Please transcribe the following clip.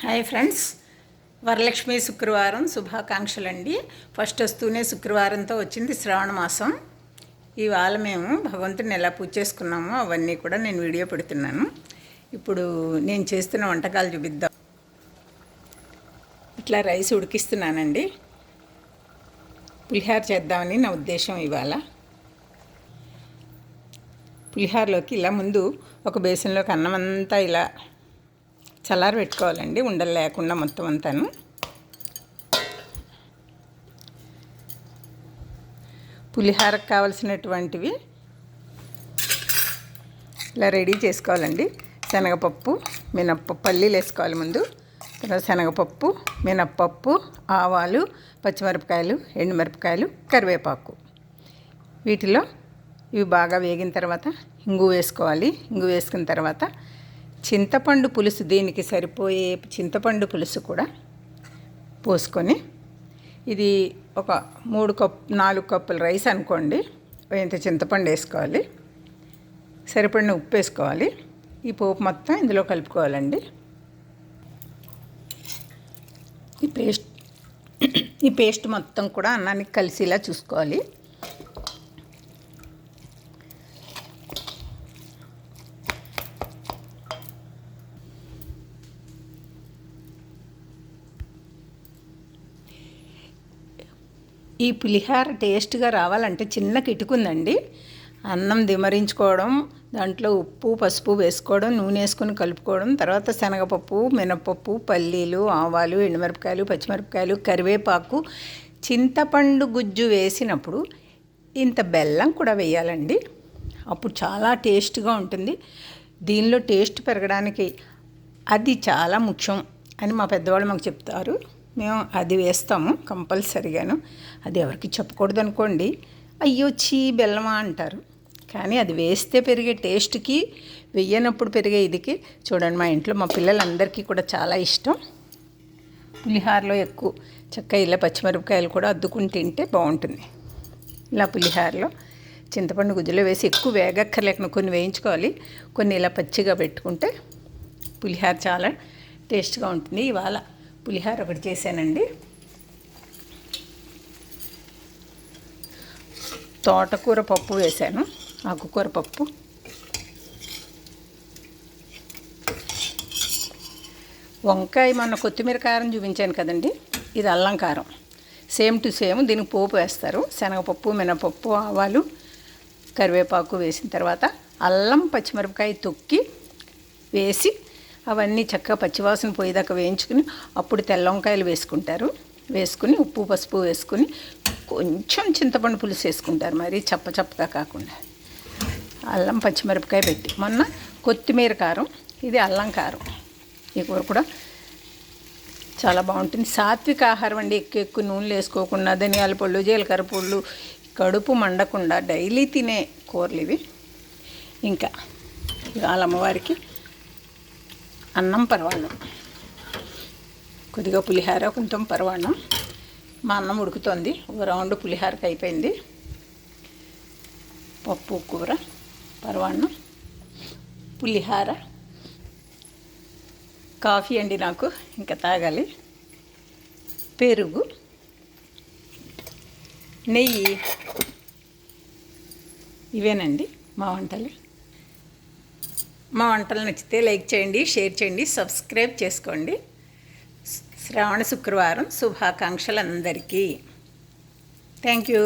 Hi friends, Varalakshmi శుక్రవారం శుభాకాంక్షలండి. First వస్తూనే శుక్రవారంతో వచ్చింది శ్రావణ మాసం. ఇవాళ మేము భగవంతుని ఎలా పూజ చేసుకున్నామో అవన్నీ కూడా నేను వీడియో పెడుతున్నాను. ఇప్పుడు నేను చేస్తున్న వంటకాలు చూపిద్దాం. ఇట్లా రైస్ ఉడికిస్తున్నానండి. పులిహార చేద్దామని నా ఉద్దేశం. ఇవాళ పులిహారలోకి ఇలా ముందు ఒక బేసన్లోకి అన్నం అంతా ఇలా చల్లారి పెట్టుకోవాలండి, ఉండలు లేకుండా మొత్తం అంతాను. పులిహారకు కావలసినటువంటివి ఇలా రెడీ చేసుకోవాలండి. శనగపప్పు, మినప్పప్పు, పల్లీలు వేసుకోవాలి ముందు. తర్వాత శనగపప్పు, మినప్పప్పు, ఆవాలు, పచ్చిమిరపకాయలు, ఎండుమిరపకాయలు, కరివేపాకు. వీటిలో ఇవి బాగా వేగిన తర్వాత ఇంగు వేసుకోవాలి. ఇంగు వేసుకున్న తర్వాత చింతపండు పులుసు, దీనికి సరిపోయే చింతపండు పులుసు కూడా పోసుకొని, ఇది ఒక 4 కప్పుల రైస్ అనుకోండి. ఇంత చింతపండు వేసుకోవాలి, సరిపడిన ఉప్పు వేసుకోవాలి. ఈ పోపు మొత్తం ఇందులో కలుపుకోవాలండి. ఈ పేస్ట్ మొత్తం కూడా అన్నానికి కలిసేలా చూసుకోవాలి. ఈ పులిహార టేస్ట్గా రావాలంటే చిన్న కిటుకుందండి. అన్నం దిమరించుకోవడం, దాంట్లో ఉప్పు పసుపు వేసుకోవడం, నూనె వేసుకొని కలుపుకోవడం, తర్వాత శనగపప్పు, మినపప్పు, పల్లీలు, ఆవాలు, ఎండుమిరపకాయలు, పచ్చిమిరపకాయలు, కరివేపాకు, చింతపండు గుజ్జు వేసినప్పుడు ఇంత బెల్లం కూడా వేయాలండి. అప్పుడు చాలా టేస్ట్గా ఉంటుంది. దీనిలో టేస్ట్ పెరగడానికి అది చాలా ముఖ్యం అని మా పెద్దవాళ్ళు మాకు చెప్తారు. మేము అది వేస్తాము కంపల్సరిగాను. అది ఎవరికి చెప్పకూడదు అనుకోండి, అయ్యో చీ బెల్లమా అంటారు. కానీ అది వేస్తే పెరిగే టేస్ట్కి, వెయ్యనప్పుడు పెరిగే ఇదికి చూడండి. మా ఇంట్లో మా పిల్లలందరికీ కూడా చాలా ఇష్టం. పులిహారలో ఎక్కువ చక్కగా ఇలా పచ్చిమిరపకాయలు కూడా అద్దుకుని తింటే బాగుంటుంది. ఇలా పులిహారలో చింతపండు గుజ్జులో వేసి ఎక్కువ వేగక్కర్లేకుండా కొన్ని వేయించుకోవాలి, కొన్ని ఇలా పచ్చిగా పెట్టుకుంటే పులిహార చాలా టేస్ట్గా ఉంటుంది. ఇవాళ పులిహార ఒకటి చేశానండి. తోటకూర పప్పు వేశాను, ఆకుకూర పప్పు. వంకాయ మొన్న కొత్తిమీర కారం చూపించాను కదండి, ఇది అల్లం కారం. సేమ్ టు సేమ్ దీనికి పోపు వేస్తారు. శనగపప్పు, మినపప్పు, ఆవాలు, కరివేపాకు వేసిన తర్వాత అల్లం పచ్చిమిరపకాయ తొక్కి వేసి అవన్నీ చక్కగా పచ్చివాసన పోయేదాకా వేయించుకుని అప్పుడు తెల్ల వంకాయలు వేసుకుంటారు. వేసుకుని ఉప్పు పసుపు వేసుకుని కొంచెం చింతపండు పులుసు వేసుకుంటారు, మరి చప్పగా కాకుండా. అల్లం పచ్చిమిరపకాయ పెట్టి, మొన్న కొత్తిమీర కారం, ఇది అల్లం కారం. ఈ కూర కూడా చాలా బాగుంటుంది. సాత్విక ఆహారం అండి. ఎక్కువ నూనెలు వేసుకోకుండా, ధనియాల పొళ్ళు, జీలకర్ర పొళ్ళు, కడుపు మండకుండా డైలీ తినే కూరలు ఇవి. ఇంకా ఇవాళ అమ్మవారికి అన్నం పరవాన్నం, కొద్దిగా పులిహార, కొంచెం పరవాన్నం. మా అన్నం ఉడుకుతోంది. ఒక రౌండ్ పులిహారకి అయిపోయింది. పప్పు, కూర, పరవాన్నం, పులిహార, కాఫీ అండి నాకు ఇంకా తాగాలి, పెరుగు, నెయ్యి. ఇవేనండి మా వంటలు. మా వంటలు నచ్చితే లైక్ చేయండి, షేర్ చేయండి, సబ్స్క్రైబ్ చేసుకోండి. శ్రావణ శుక్రవారం శుభాకాంక్షలు అందరికీ. Thank you.